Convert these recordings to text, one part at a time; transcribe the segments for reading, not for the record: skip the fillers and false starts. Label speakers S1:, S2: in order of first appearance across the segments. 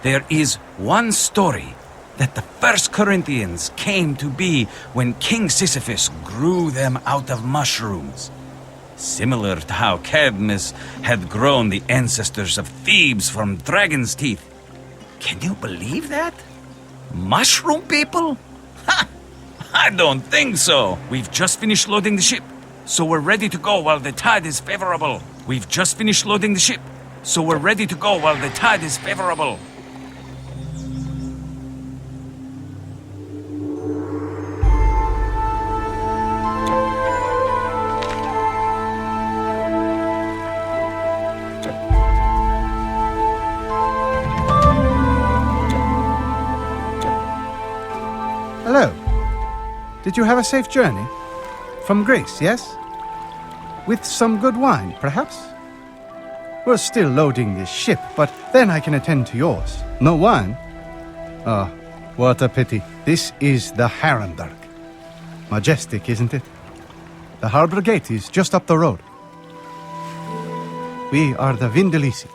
S1: There is one story that the first Corinthians came to be when King Sisyphus grew them out of mushrooms. Similar to how Cadmus had grown the ancestors of Thebes from dragon's teeth. Can you believe that? Mushroom people? Ha! I don't think so. We've just finished loading the ship, so we're ready to go while the tide is favorable. We've just finished loading the ship, so we're ready to go while the tide is favorable.
S2: Hello. Did you have a safe journey? From Greece, yes? With some good wine, perhaps? We're still loading this ship, but then I can attend to yours. No wine? Ah, what a pity. This is the Ragnarok. Majestic, isn't it? The harbor gate is just up the road. We are the Vindelici.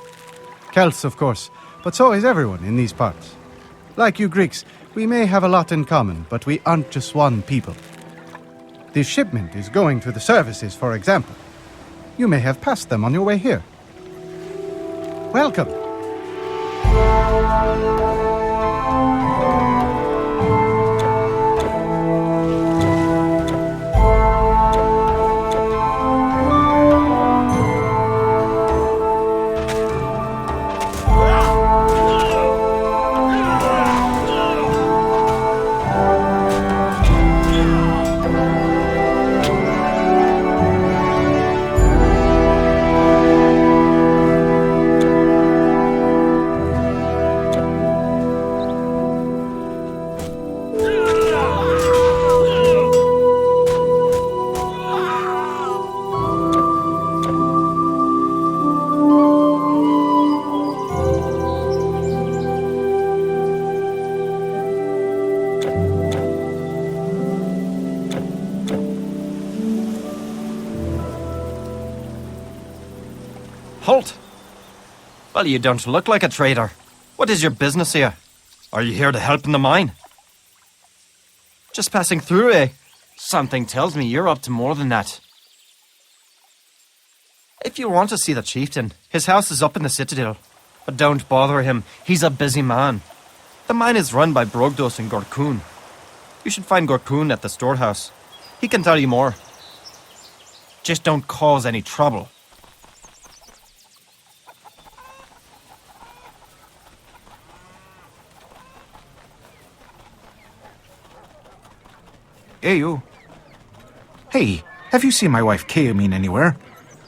S2: Celts, of course, but so is everyone in these parts. Like you Greeks, we may have a lot in common, but we aren't just one people. This shipment is going to the services, for example. You may have passed them on your way here. Welcome.
S3: Halt! Well, you don't look like a trader. What is your business here? Are you here to help in the mine? Just passing through, eh? Something tells me you're up to more than that. If you want to see the chieftain, his house is up in the citadel. But don't bother him, he's a busy man. The mine is run by Brogdos and Gorkun. You should find Gorkun at the storehouse. He can tell you more. Just don't cause any trouble.
S4: Hey, you. Hey, have you seen my wife Kaomine anywhere?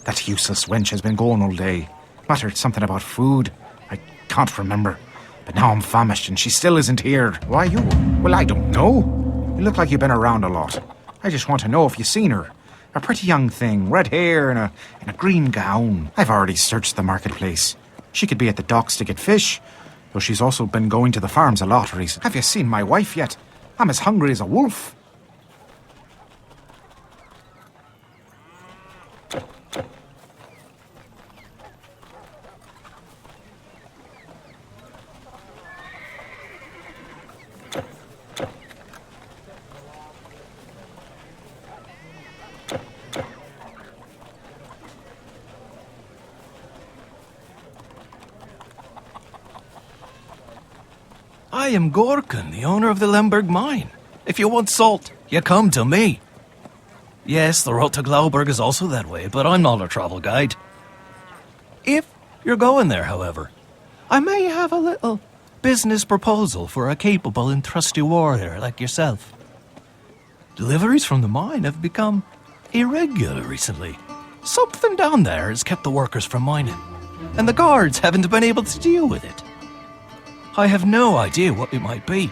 S4: That useless wench has been gone all day. Muttered something about food. I can't remember. But now I'm famished and she still isn't here. Why you? Well, I don't know. You look like you've been around a lot. I just want to know if you've seen her. A pretty young thing, red hair and a green gown. I've already searched the marketplace. She could be at the docks to get fish, though she's also been going to the farms a lot recently. Have you seen my wife yet? I'm as hungry as a wolf.
S5: I am Gorkun, the owner of the Lemberg mine. If you want salt, you come to me. Yes, the road to Glauberg is also that way, but I'm not a travel guide. If you're going there, however, I may have a little business proposal for a capable and trusty warrior like yourself. Deliveries from the mine have become irregular recently. Something down there has kept the workers from mining, and the guards haven't been able to deal with it. I have no idea what it might be,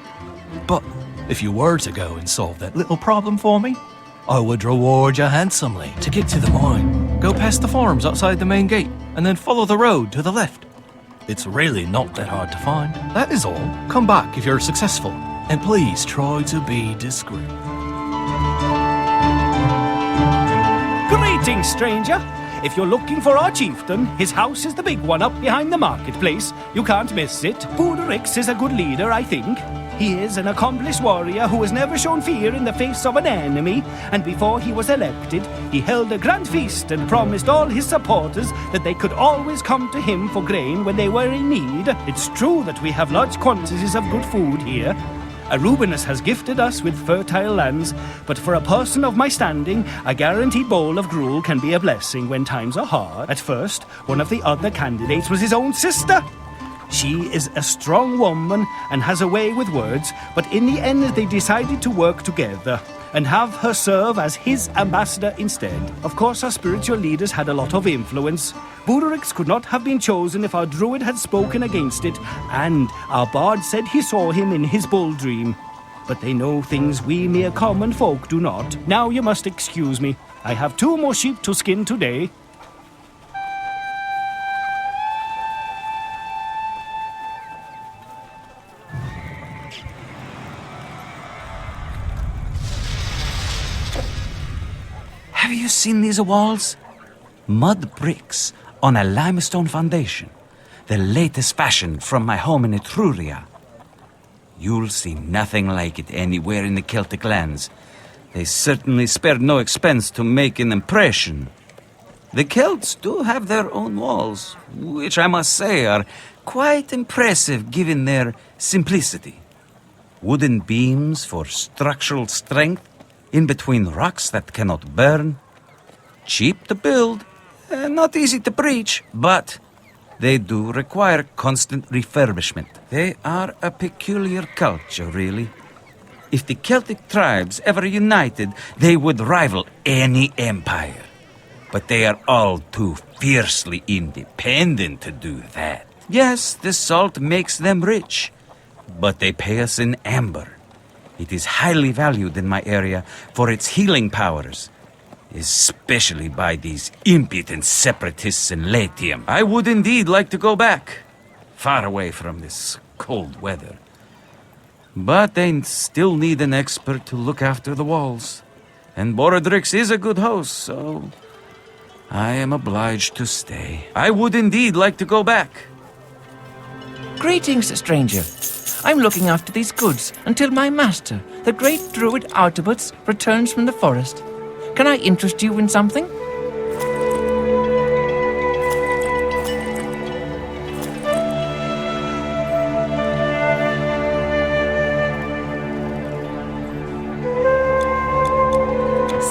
S5: but if you were to go and solve that little problem for me, I would reward you handsomely. To get to the mine, go past the farms outside the main gate, and then follow the road to the left. It's really not that hard to find. That is all. Come back if you're successful, and please try to be discreet.
S6: Greetings, stranger. if you're looking for our chieftain, his house is the big one up behind the marketplace. You can't miss it. Budorix is a good leader, I think. He is an accomplished warrior who has never shown fear in the face of an enemy, and before he was elected, he held a grand feast and promised all his supporters that they could always come to him for grain when they were in need. It's true that we have large quantities of good food here. Arubinus has gifted us with fertile lands, but for a person of my standing, a guaranteed bowl of gruel can be a blessing when times are hard. At first, one of the other candidates was his own sister. She is a strong woman and has a way with words, but in the end they decided to work together and have her serve as his ambassador instead. Of course, our spiritual leaders had a lot of influence. Budorix could not have been chosen if our druid had spoken against it, and our bard said he saw him in his bull dream. But they know things we mere common folk do not. Now you must excuse me. I have 2 more sheep to skin today.
S1: Have you seen these walls? Mud bricks on a limestone foundation. The latest fashion from my home in Etruria. You'll see nothing like it anywhere in the Celtic lands. They certainly spared no expense to make an impression. The Celts do have their own walls, which I must say are quite impressive given their simplicity. Wooden beams for structural strength in between rocks that cannot burn. Cheap to build, not easy to breach, but they do require constant refurbishment. They are a peculiar culture, really. If the Celtic tribes ever united, they would rival any empire. But they are all too fiercely independent to do that. Yes, the salt makes them rich, but they pay us in amber. It is highly valued in my area for its healing powers, especially by these impudent separatists in Latium. I would indeed like to go back, far away from this cold weather. But they still need an expert to look after the walls. And Borodrix is a good host, so I am obliged to stay. I would indeed like to go back.
S7: Greetings, stranger. I'm looking after these goods until my master, the great druid Artabuts, returns from the forest. Can I interest you in something?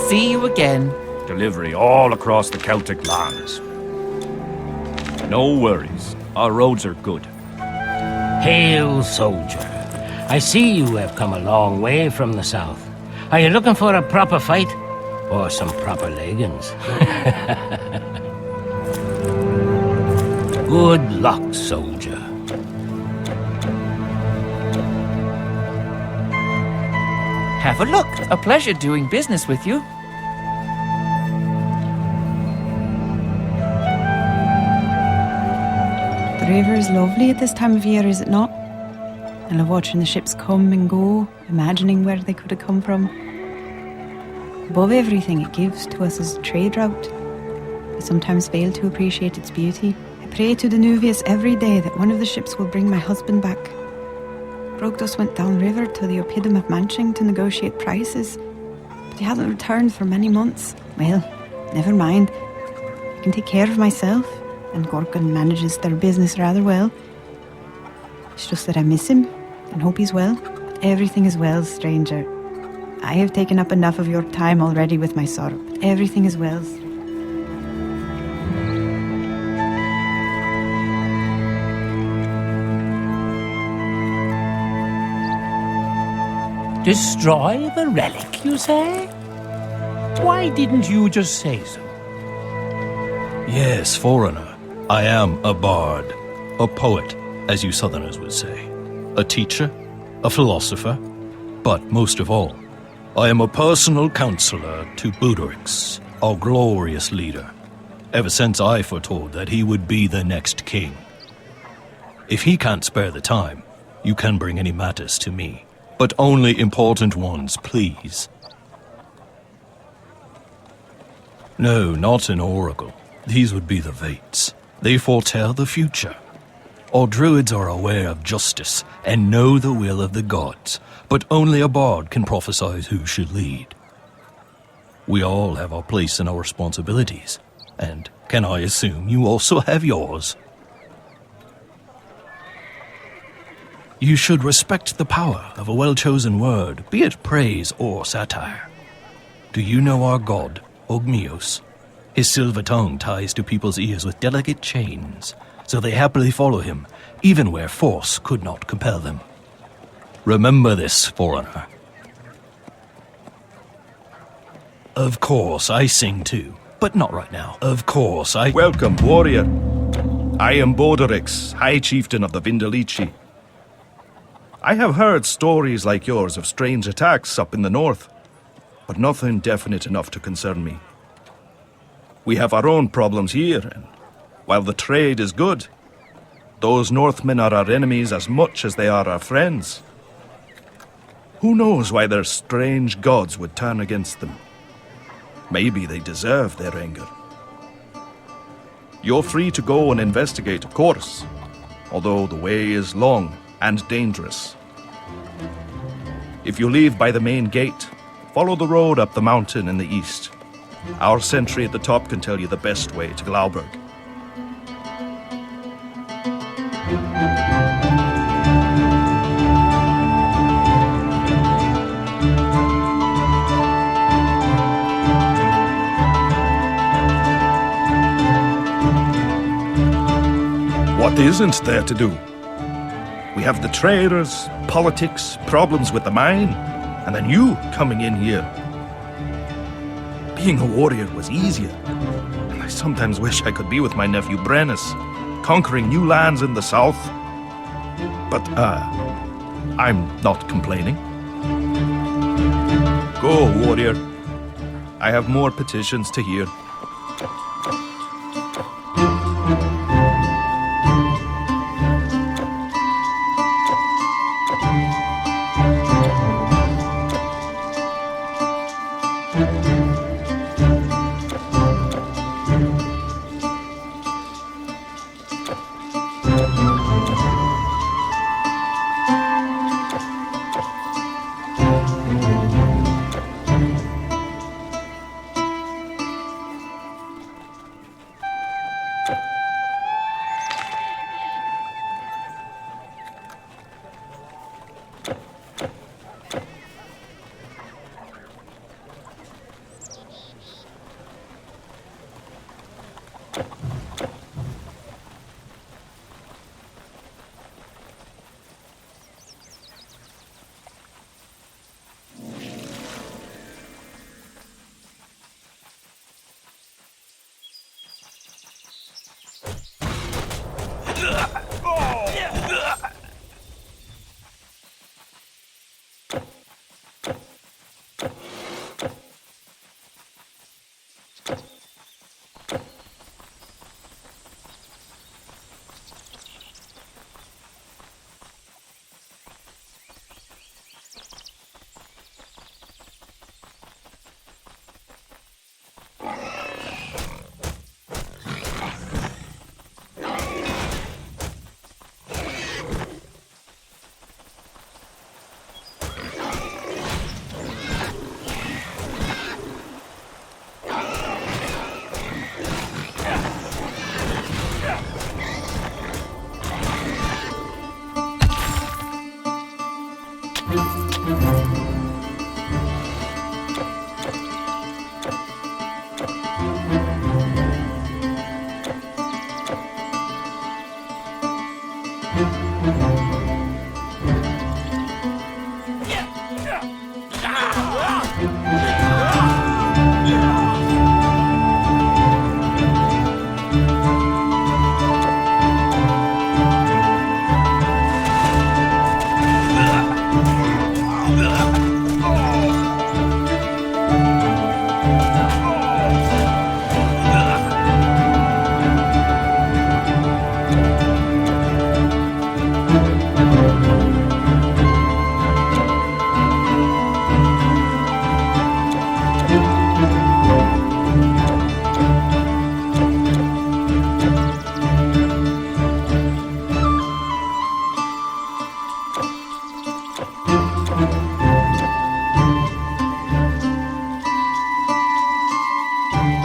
S7: See you again.
S8: Delivery all across the Celtic lands. No worries, our roads are good.
S9: Hail, soldier. I see you have come a long way from the south. Are you looking for a proper fight? Or some proper leggings? Good luck, soldier.
S7: Have a look. A pleasure doing business with you.
S10: The river is lovely at this time of year, is it not? I love watching the ships come and go, imagining where they could have come from. Above everything, it gives to us as a trade route. I sometimes fail to appreciate its beauty. I pray to Danuvius every day that one of the ships will bring my husband back. Brogdos went downriver to the Oppidum of Manching to negotiate prices, but he hasn't returned for many months. Well, never mind. I can take care of myself, and Gorgon manages their business rather well. It's just that I miss him and hope he's well. But everything is well, stranger. I have taken up enough of your time already with my sorrow. But everything is well.
S9: Destroy the relic, you say? Why didn't you just say so?
S5: Yes, foreigner. I am a bard, a poet, as you southerners would say, a teacher, a philosopher, but most of all, I am a personal counselor to Budorix, our glorious leader, ever since I foretold that he would be the next king. If he can't spare the time, you can bring any matters to me, but only important ones, please. No, not an oracle. These would be the Vates. They foretell the future. All druids are aware of justice and know the will of the gods, but only a bard can prophesy who should lead. We all have our place and our responsibilities, and can I assume you also have yours? You should respect the power of a well-chosen word, be it praise or satire. Do you know our god, Ogmios? His silver tongue ties to people's ears with delicate chains, so they happily follow him, even where force could not compel them. Remember this, foreigner. Of course, I sing too, but not right now. Of course, I...
S8: Welcome, warrior. I am Borderix, High Chieftain of the Vindelici. I have heard stories like yours of strange attacks up in the north, but nothing definite enough to concern me. We have our own problems here, and while the trade is good, those Northmen are our enemies as much as they are our friends. Who knows why their strange gods would turn against them? Maybe they deserve their anger. You're free to go and investigate, of course, although the way is long and dangerous. If you leave by the main gate, follow the road up the mountain in the east. Our sentry at the top can tell you the best way to Glauberg. What isn't there to do? We have the traders, politics, problems with the mine, and then you coming in here. Being a warrior was easier, and I sometimes wish I could be with my nephew Brennus, conquering new lands in the south. But, I'm not complaining. Go, warrior. I have more petitions to hear.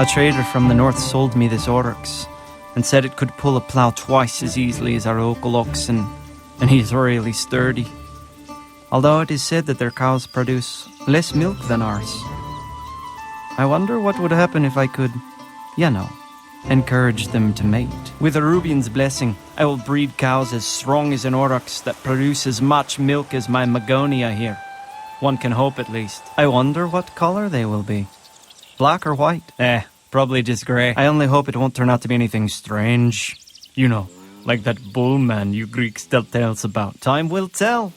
S3: A trader from the north sold me this oryx and said it could pull a plough twice as easily as our local oxen, and he's really sturdy. Although it is said that their cows produce less milk than ours. I wonder what would happen if I could, encourage them to mate. With a Rubian's blessing, I will breed cows as strong as an oryx that produce as much milk as my Magonia here. One can hope at least. I wonder what color they will be. Black or white? Probably just grey. I only hope it won't turn out to be anything strange. You know, like that bull man you Greeks tell tales about. Time will tell.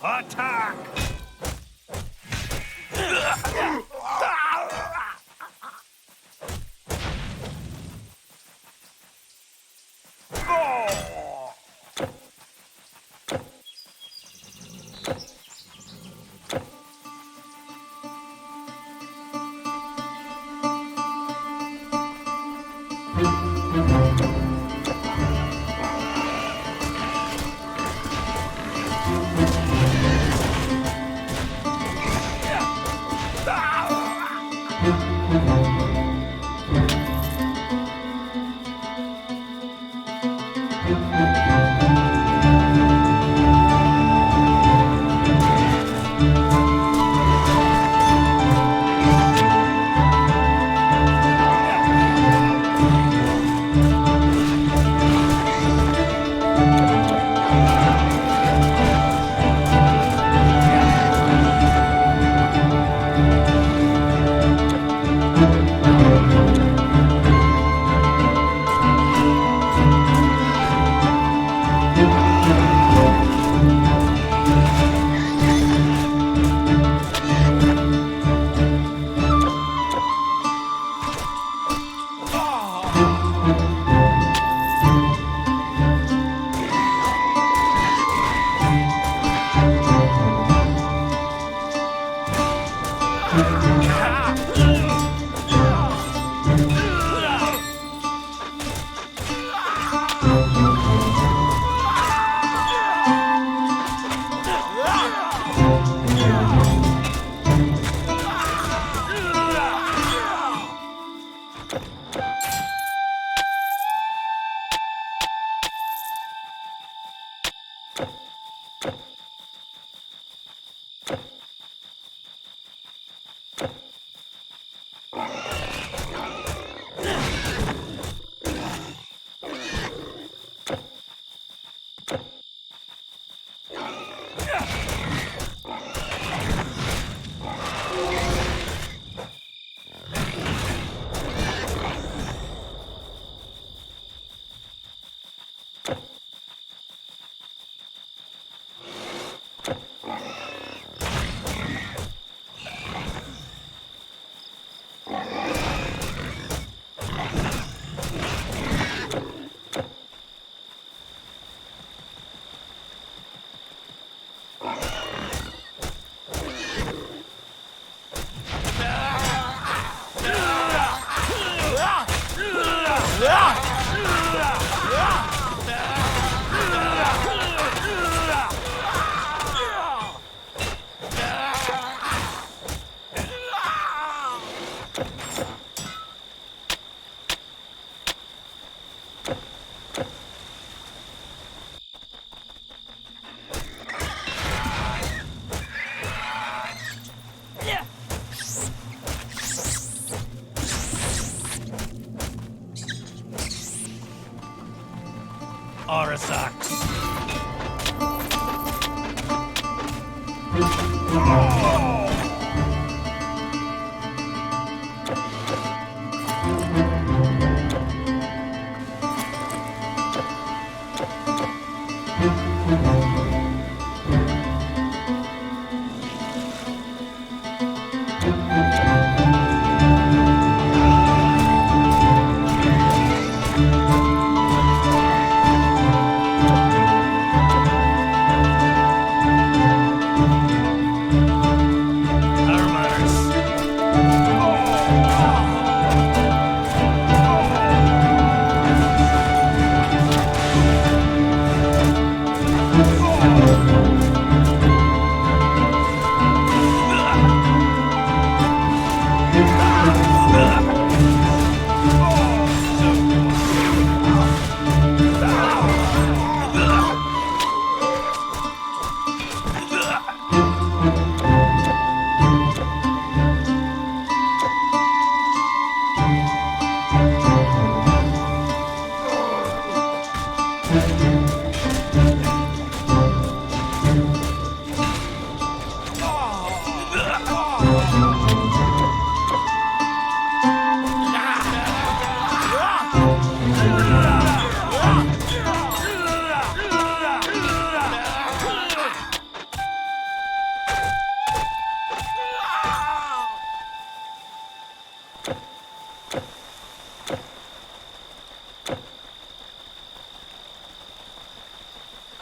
S8: Attack!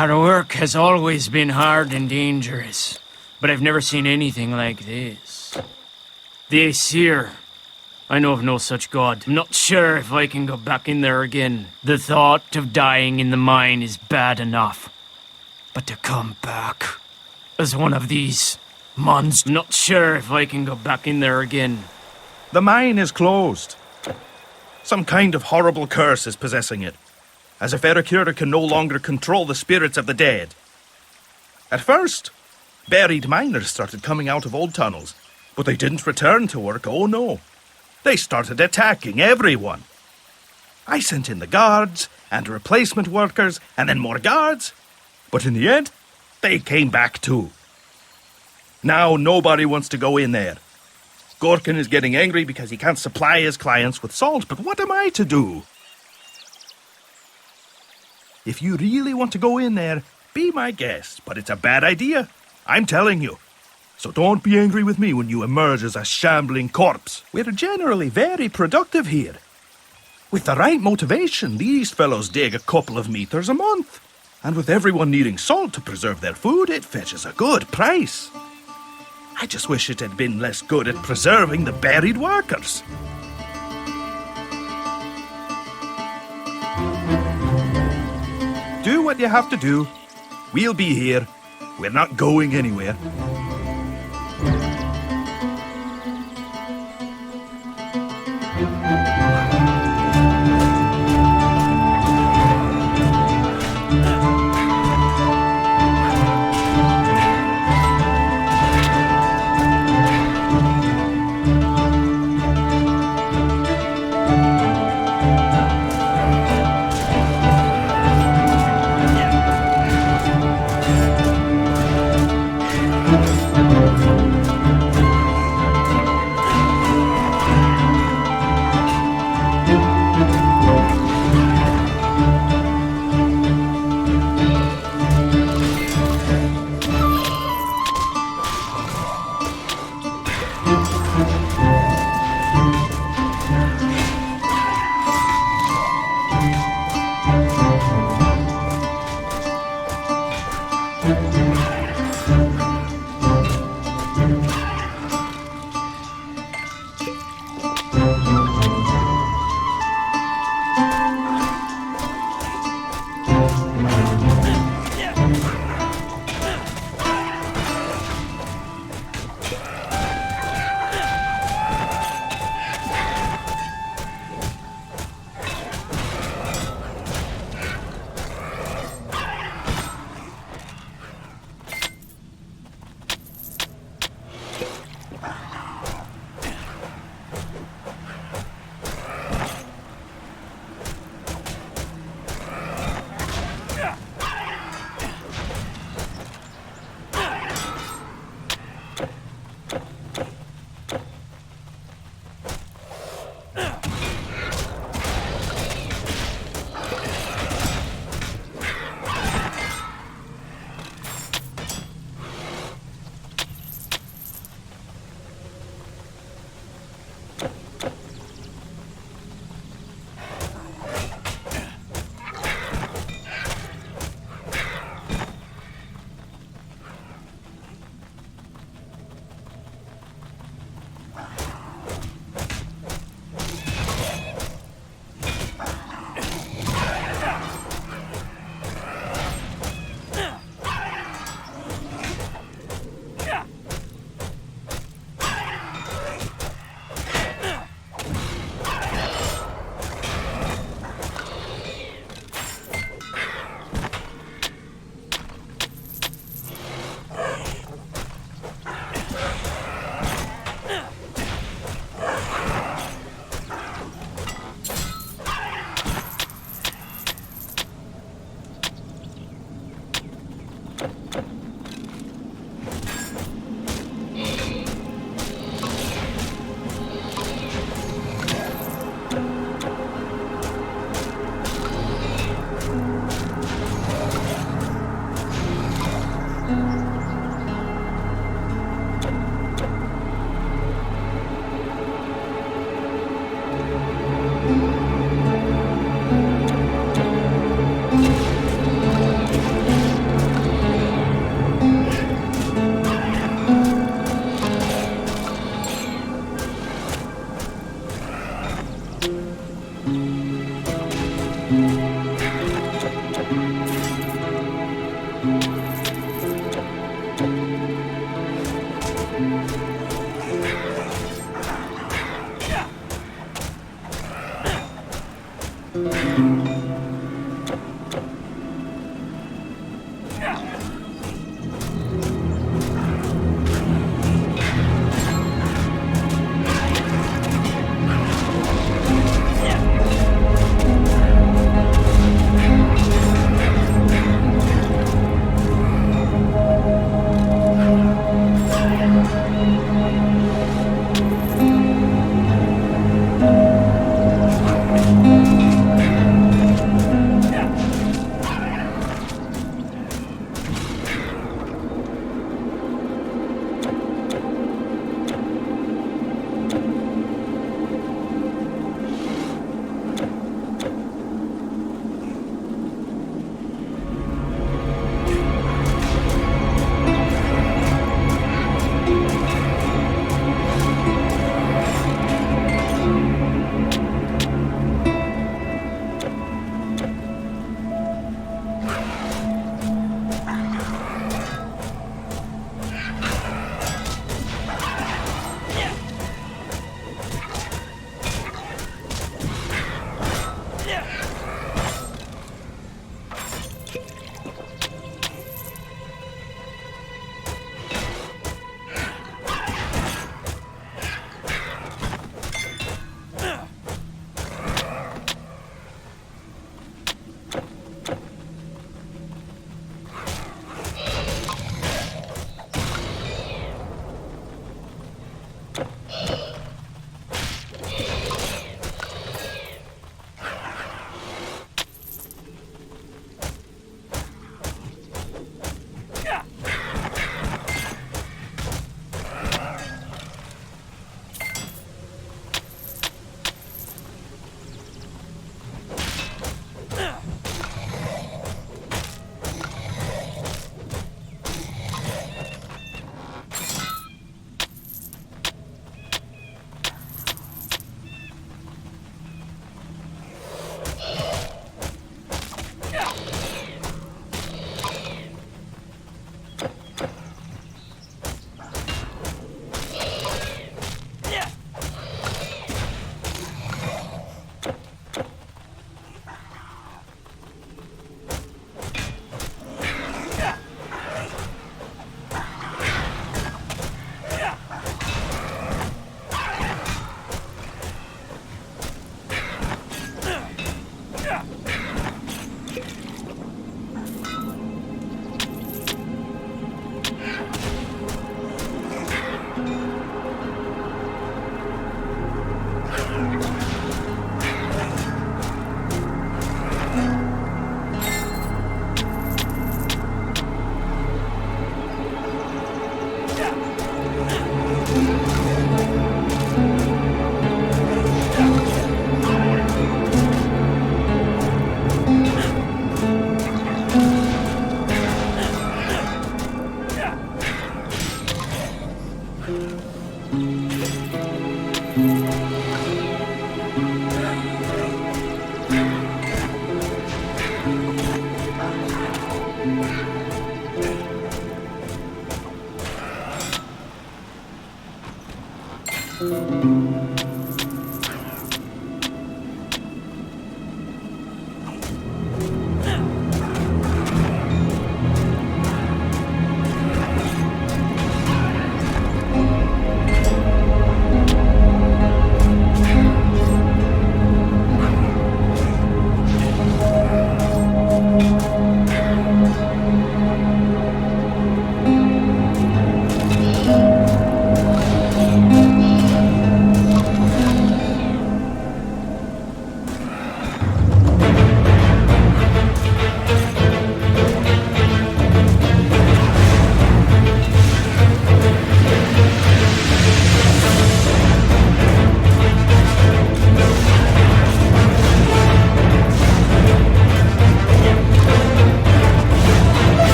S11: Our work has always been hard and dangerous, but I've never seen anything like this. The Aesir. I know of no such god. I'm not sure if I can go back in there again. The thought of dying in the mine is bad enough. But to come back as one of these monsters, I'm not sure if I can go back in there again.
S8: The mine is closed. Some kind of horrible curse is possessing it, as if Ericura can no longer control the spirits of the dead. At first, buried miners started coming out of old tunnels, but they didn't return to work, oh no. They started attacking everyone. I sent in the guards, and replacement workers, and then more guards. But in the end, they came back too. Now nobody wants to go in there. Gorkin is getting angry because he can't supply his clients with salt, but what am I to do? If you really want to go in there, be my guest, but it's a bad idea. I'm telling you. So don't be angry with me when you emerge as a shambling corpse. We're generally very productive here. With the right motivation, these fellows dig a couple of meters a month. And with everyone needing salt to preserve their food, it fetches a good price. I just wish it had been less good at preserving the buried workers. Do what you have to do. We'll be here. We're not going anywhere.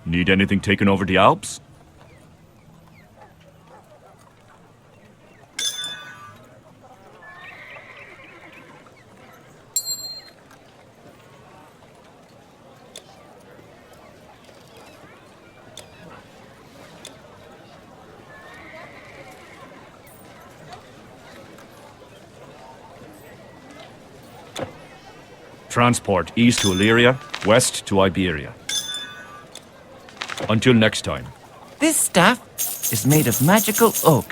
S8: Need anything taken over the Alps? Transport east to Illyria, west to Iberia. Until next time.
S7: This staff is made of magical oak,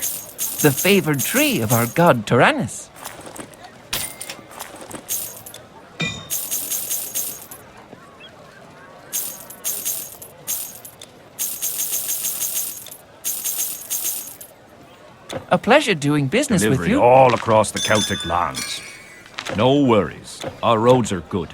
S7: the favored tree of our god Tyrannus. A pleasure doing business with
S8: Delivery
S7: you.
S8: all across the Celtic lands. No worries. Our roads are good.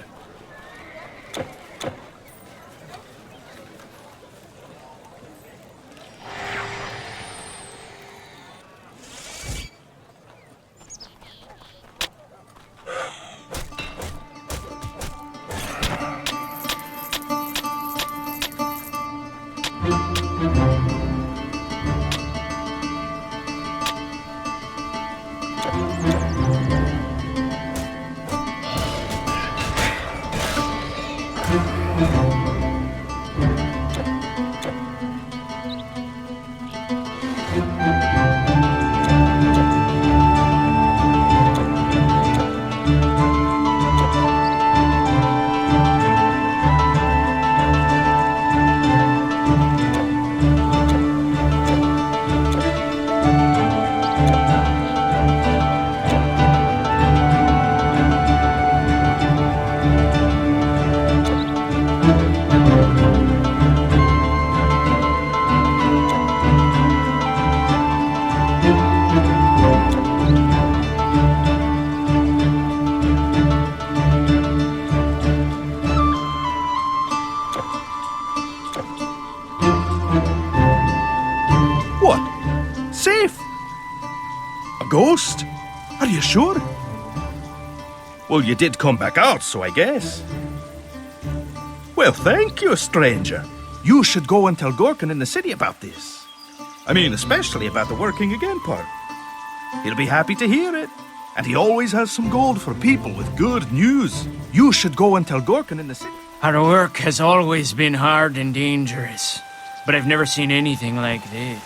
S8: Safe? A ghost? Are you sure? Well, you did come back out, so I guess. Well, thank you, stranger. You should go and tell Gorkin in the city about this. I mean, especially about the working again part. He'll be happy to hear it. And he always has some gold for people with good news. You should go and tell Gorkin in the city.
S11: Our work has always been hard and dangerous, but I've never seen anything like this.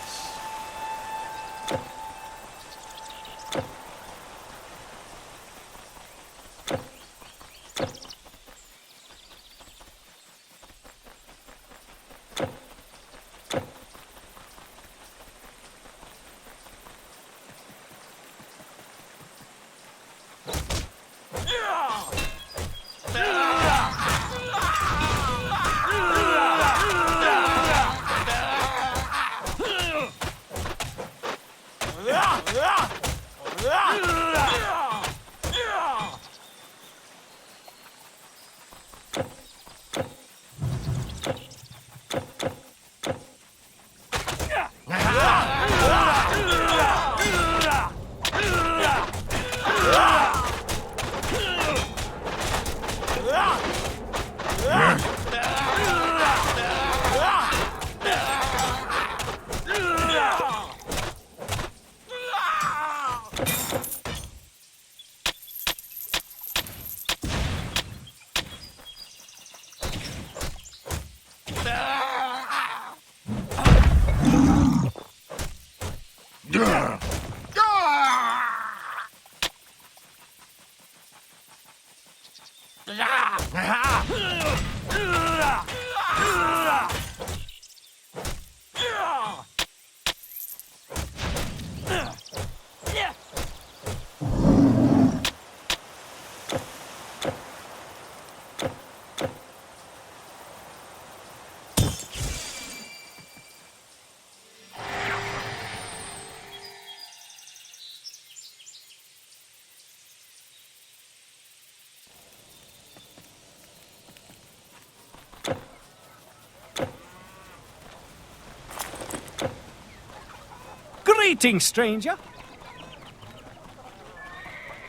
S6: Greetings, stranger.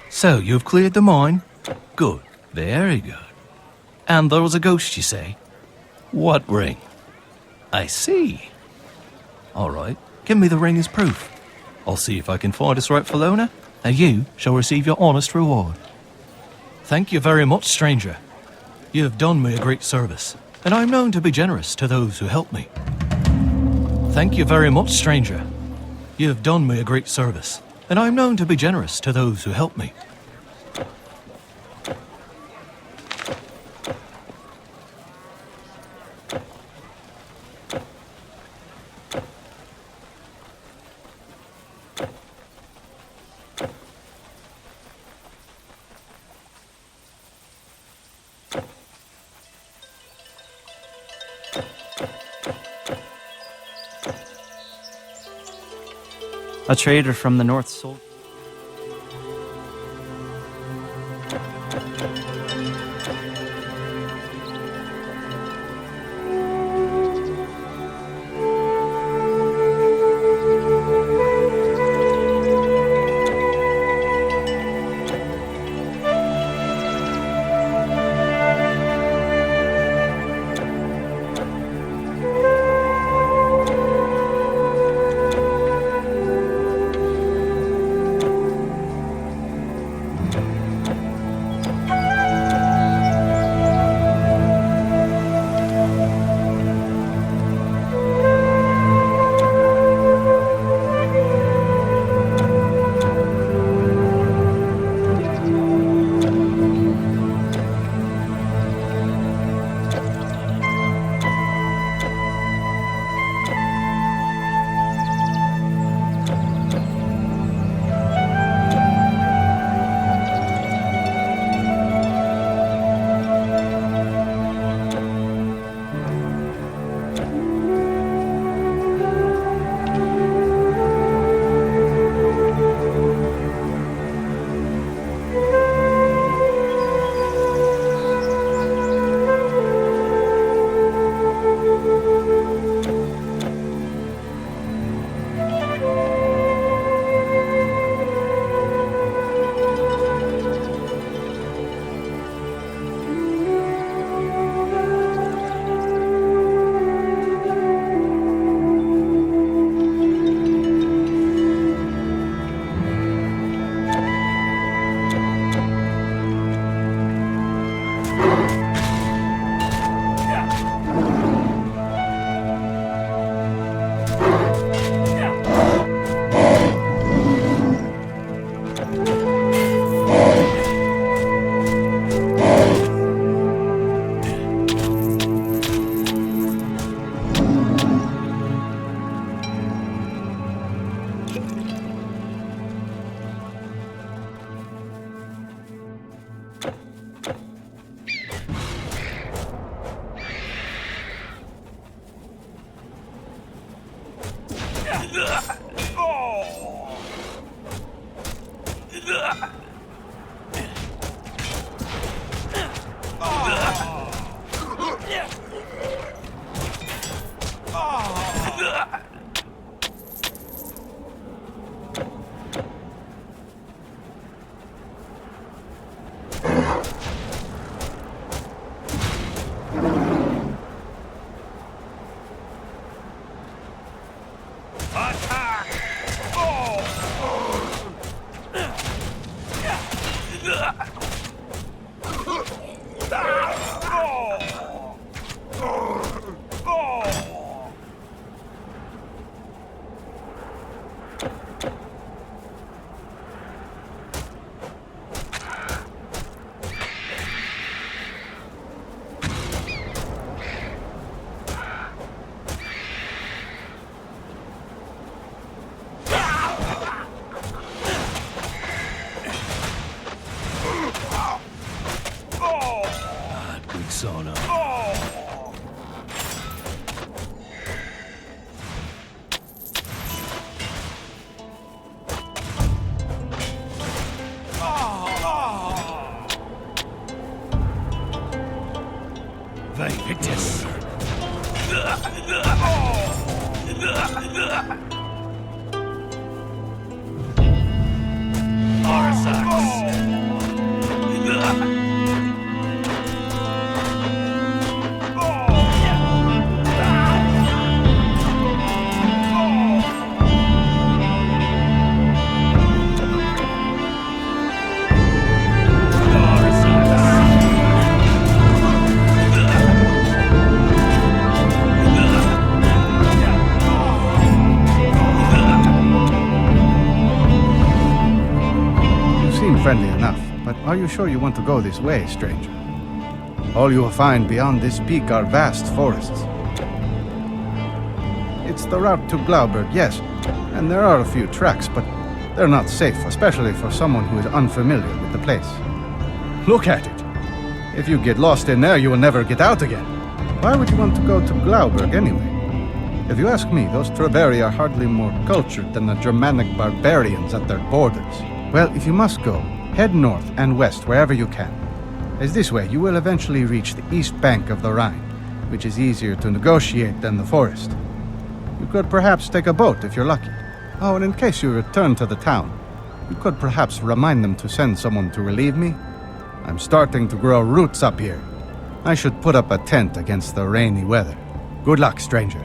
S5: So, you've cleared the mine? Good. Very good. And there was a ghost, you say? What ring? I see. All right, give me the ring as proof. I'll see if I can find its rightful owner, and you shall receive your honest reward. Thank you very much, stranger. You have done me a great service, and I am known to be generous to those who help me. Thank you very much, stranger. You have done me a great service, and I am known to be generous to those who help me.
S3: A trader from the north sold.
S2: friendly enough, but are you sure you want to go this way, stranger? All you will find beyond this peak are vast forests. It's the route to Glauberg, yes, and there are a few tracks, but they're not safe, especially for someone who is unfamiliar with the place. Look at it! If you get lost in there, you will never get out again. Why would you want to go to Glauberg anyway? If you ask me, those Treveri are hardly more cultured than the Germanic barbarians at their borders. Well, if you must go, head north and west wherever you can. As this way, you will eventually reach the east bank of the Rhine, which is easier to negotiate than the forest. You could perhaps take a boat if you're lucky. Oh, and in case you return to the town, you could perhaps remind them to send someone to relieve me. I'm starting to grow roots up here. I should put up a tent against the rainy weather. Good luck, stranger.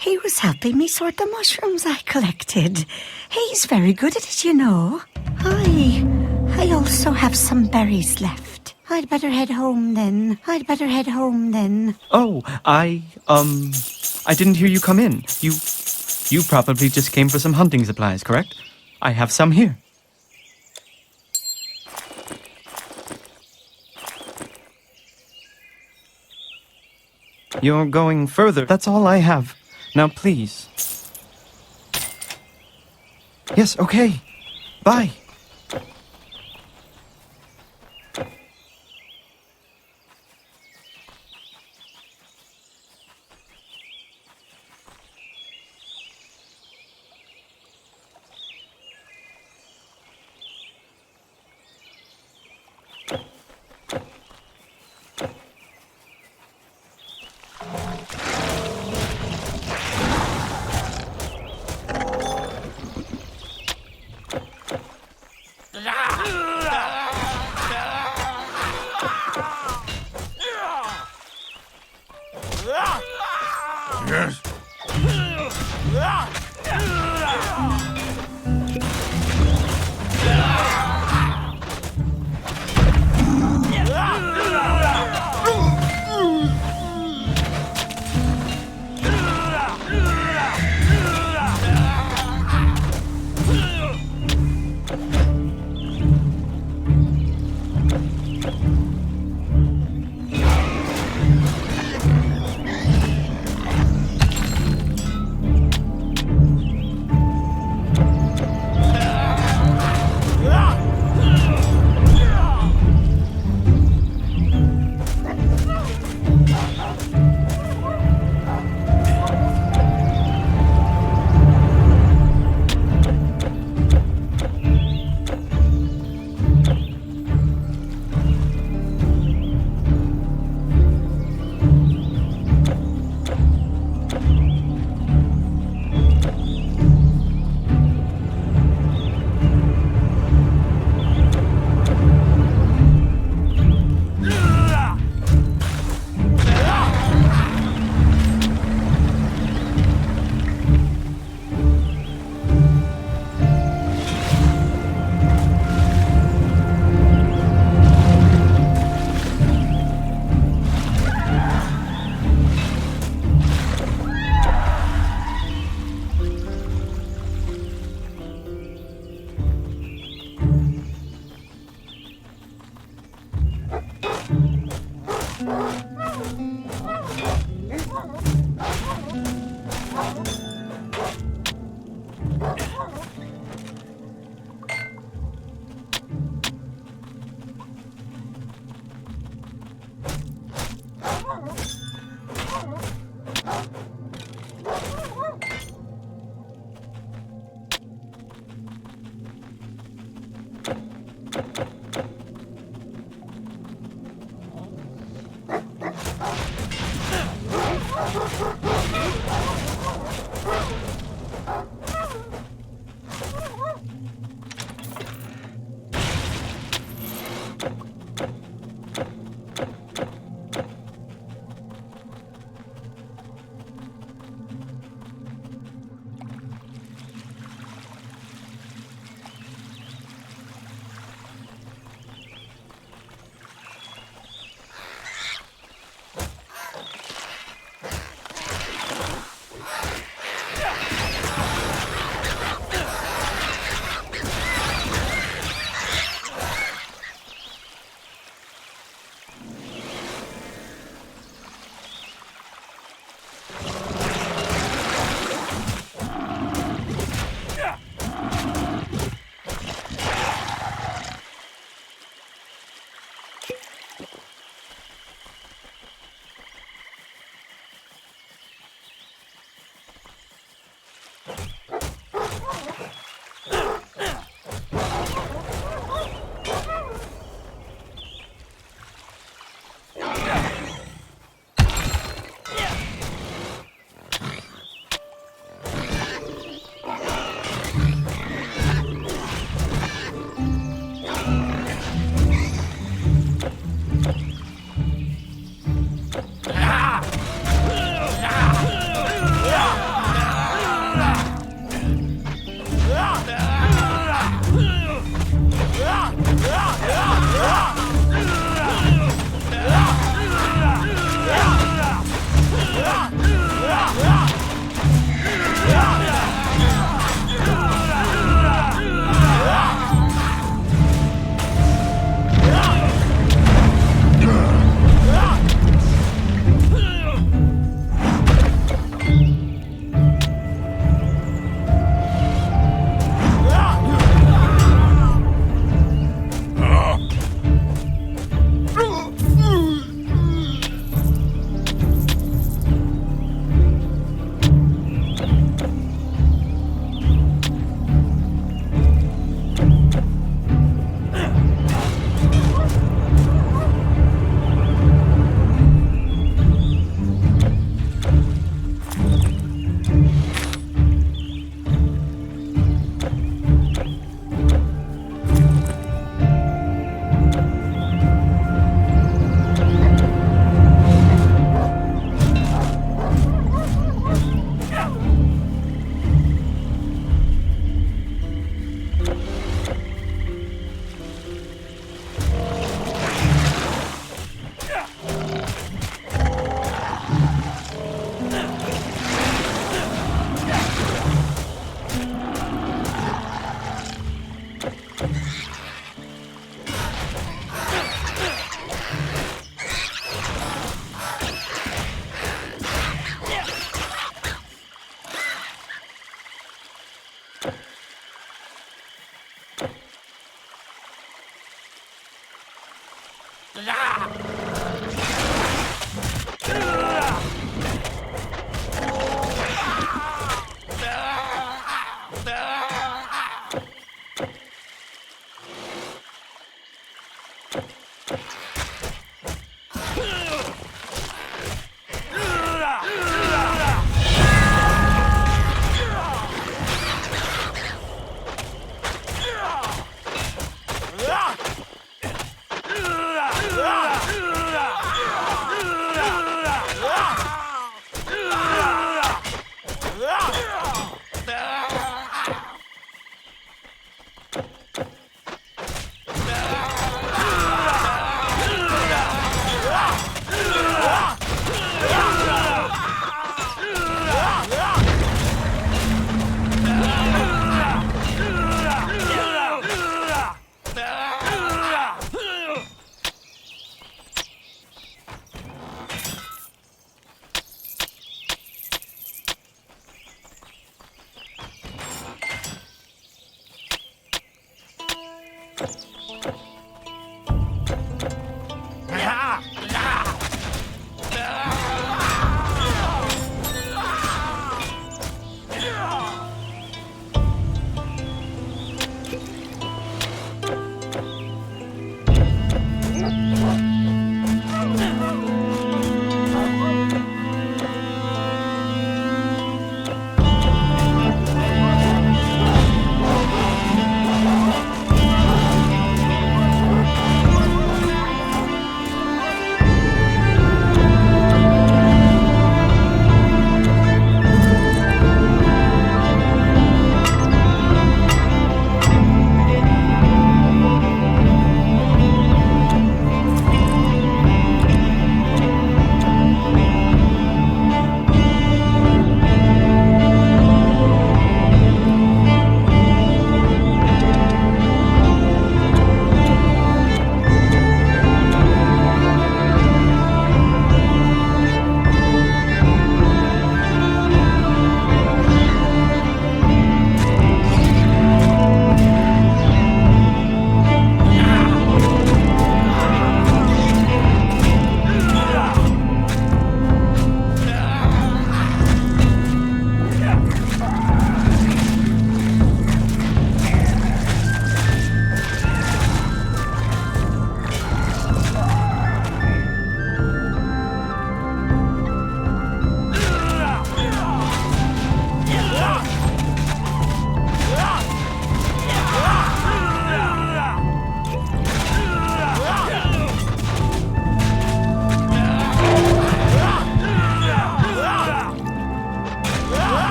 S12: He was helping me sort the mushrooms I collected. He's very good at it, you know. I also have some berries left. I'd better head home then.
S3: Oh, I didn't hear you come in. You probably just came for some hunting supplies, correct? I have some here. You're going further. That's all I have. Now, please. Yes, okay. Bye.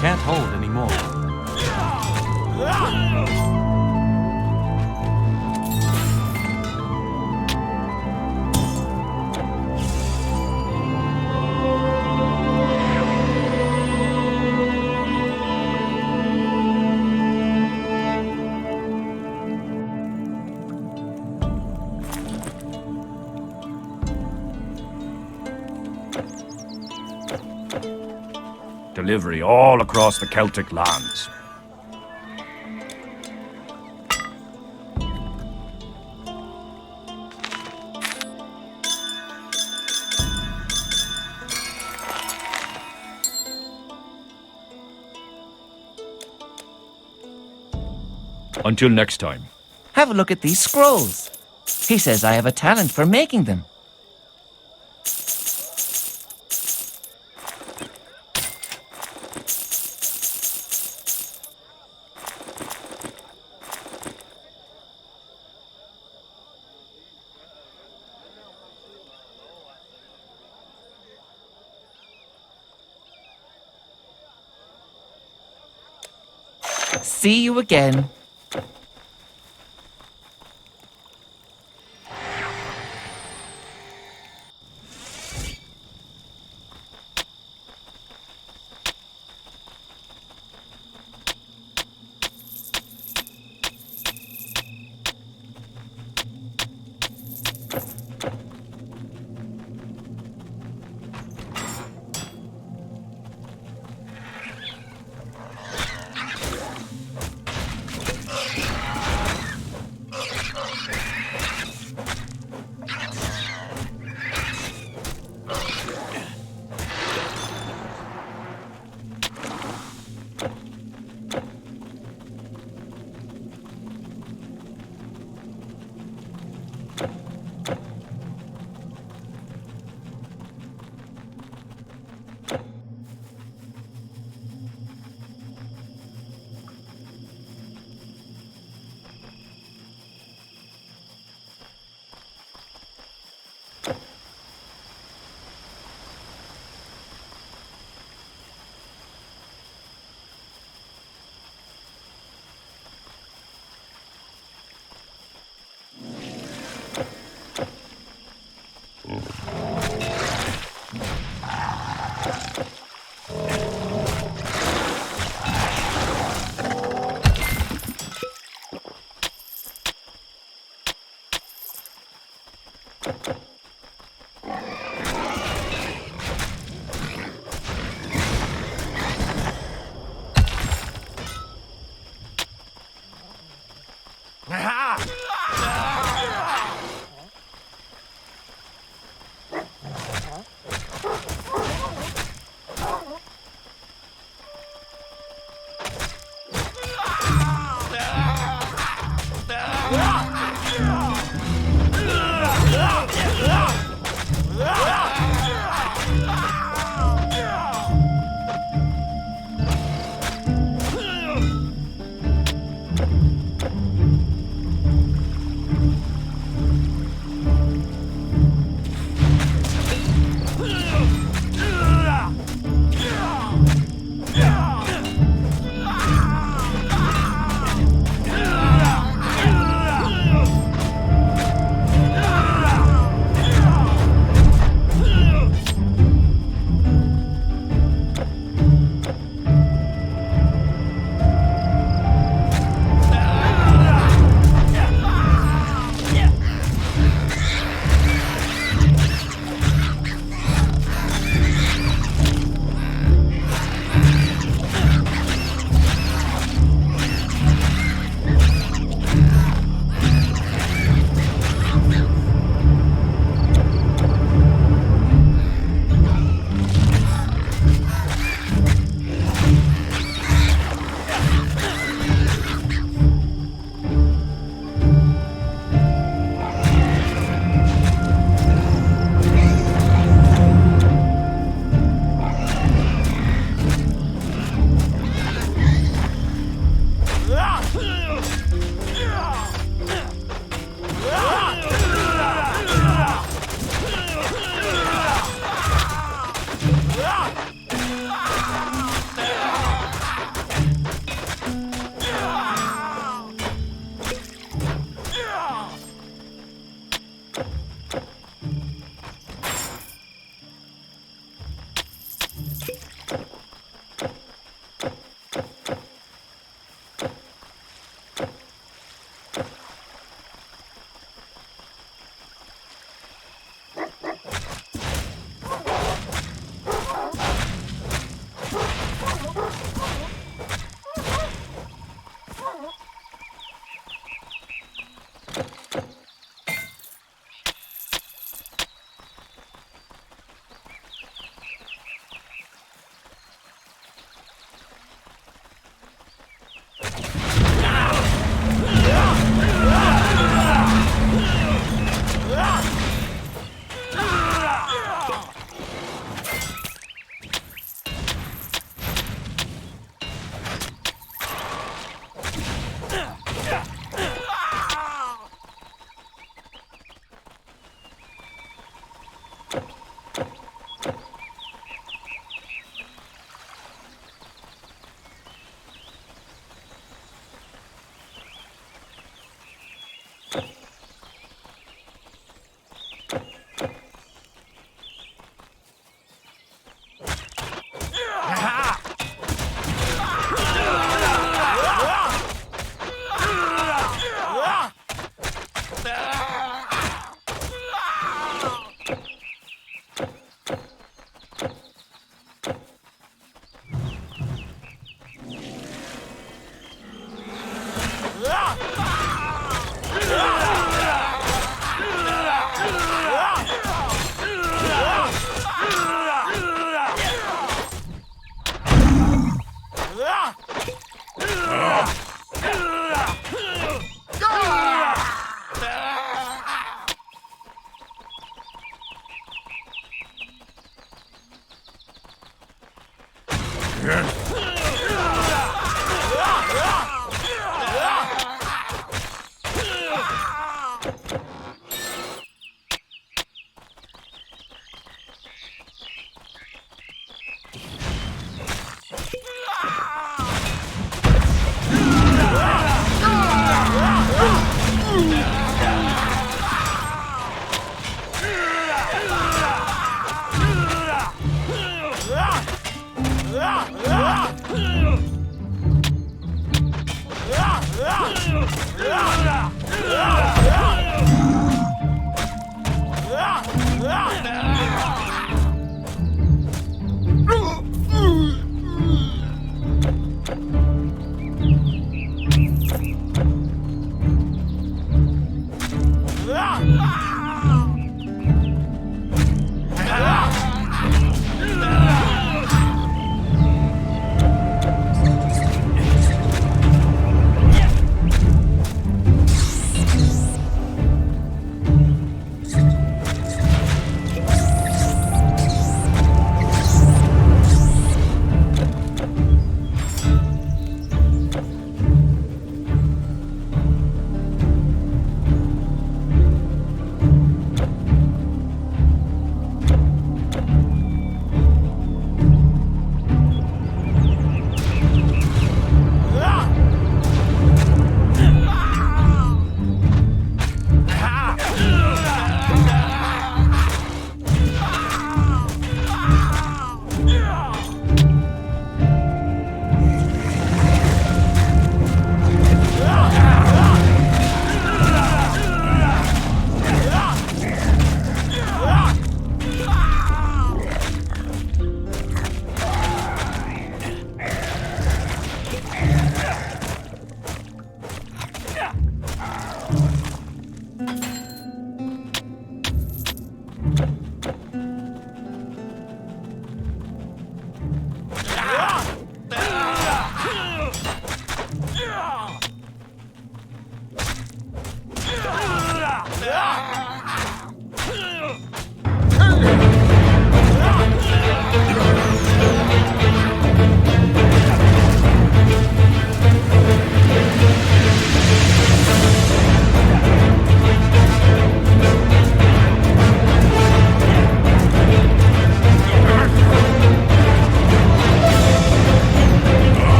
S13: can't hold anymore.
S8: Delivery all across the Celtic lands. Until next time.
S7: Have a look at these scrolls. He says I have a talent for making them. See you again.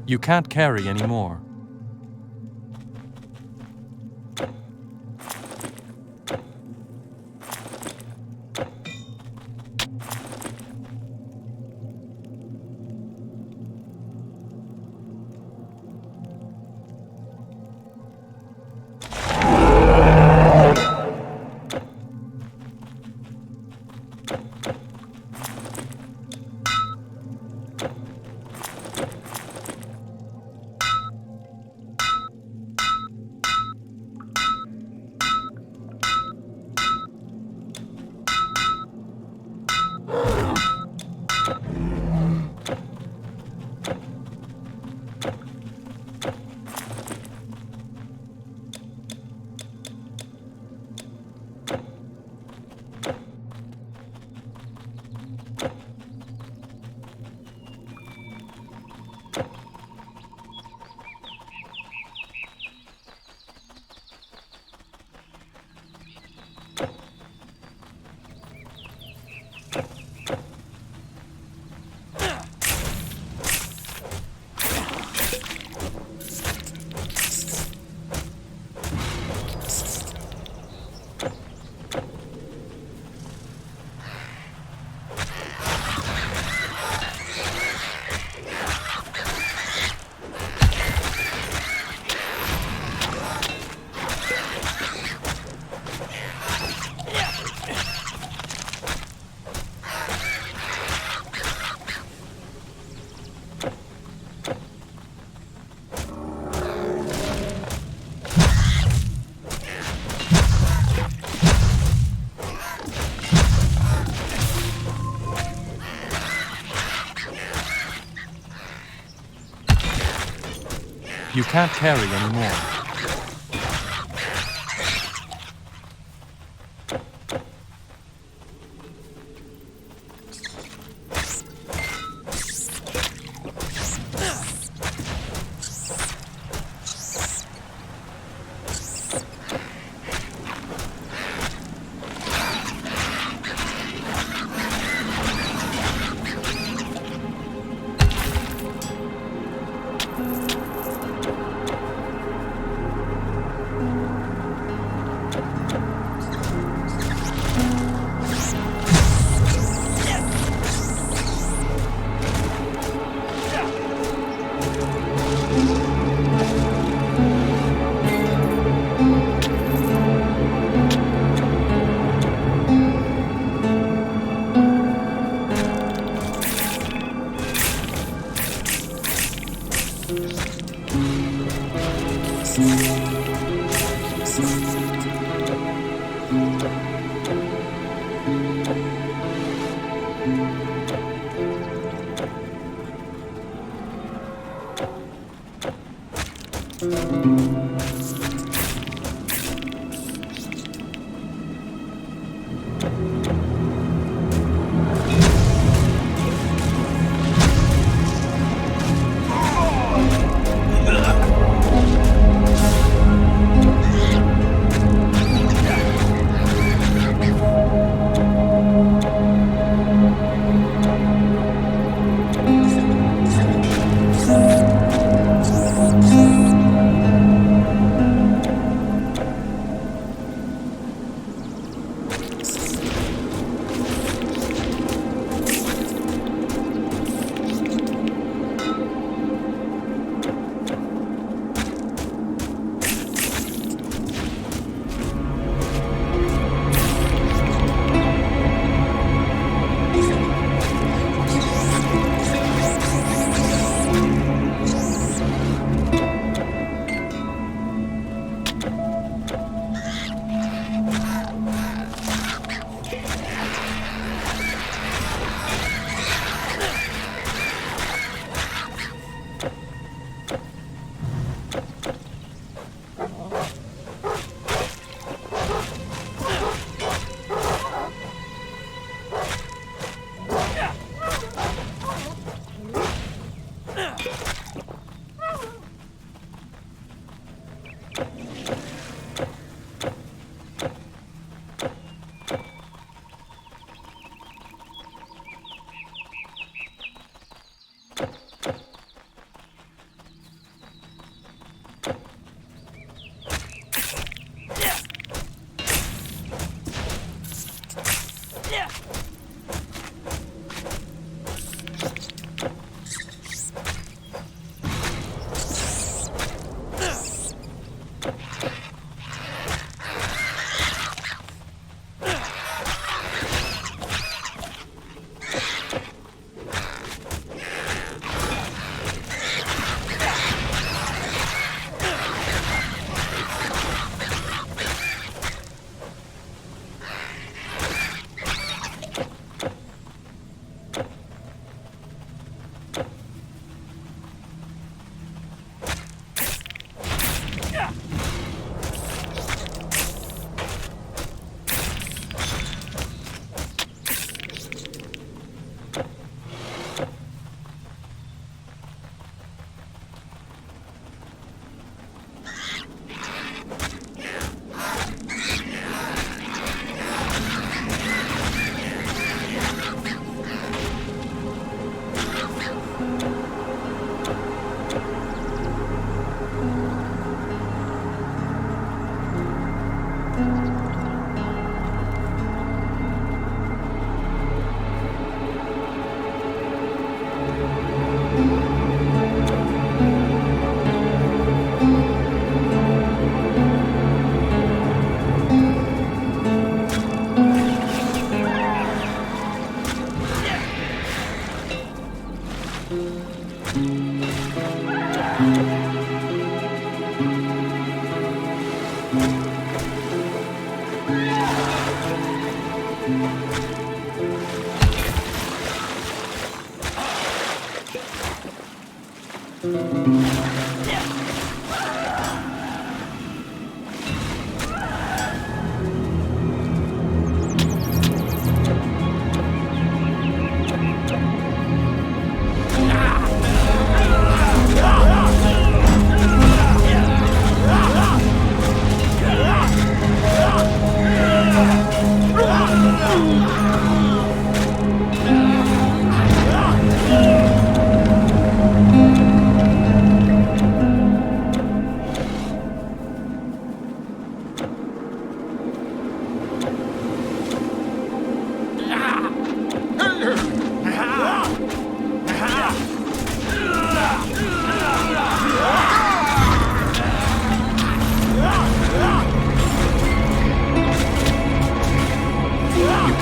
S13: You can't carry anymore. You can't carry anymore.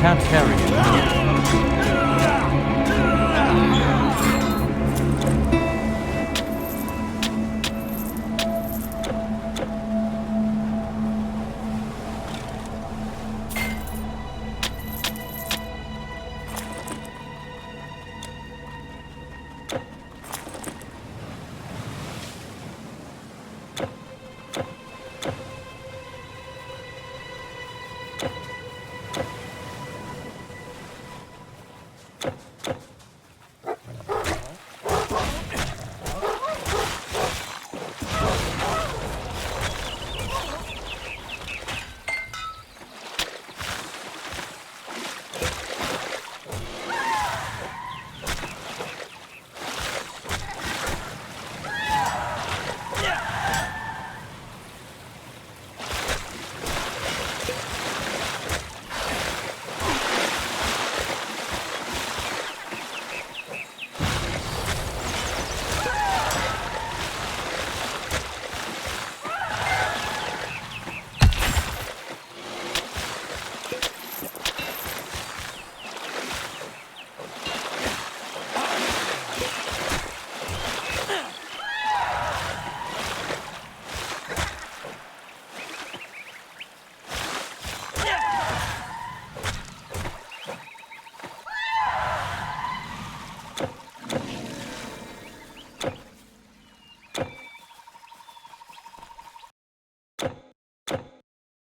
S13: can't carry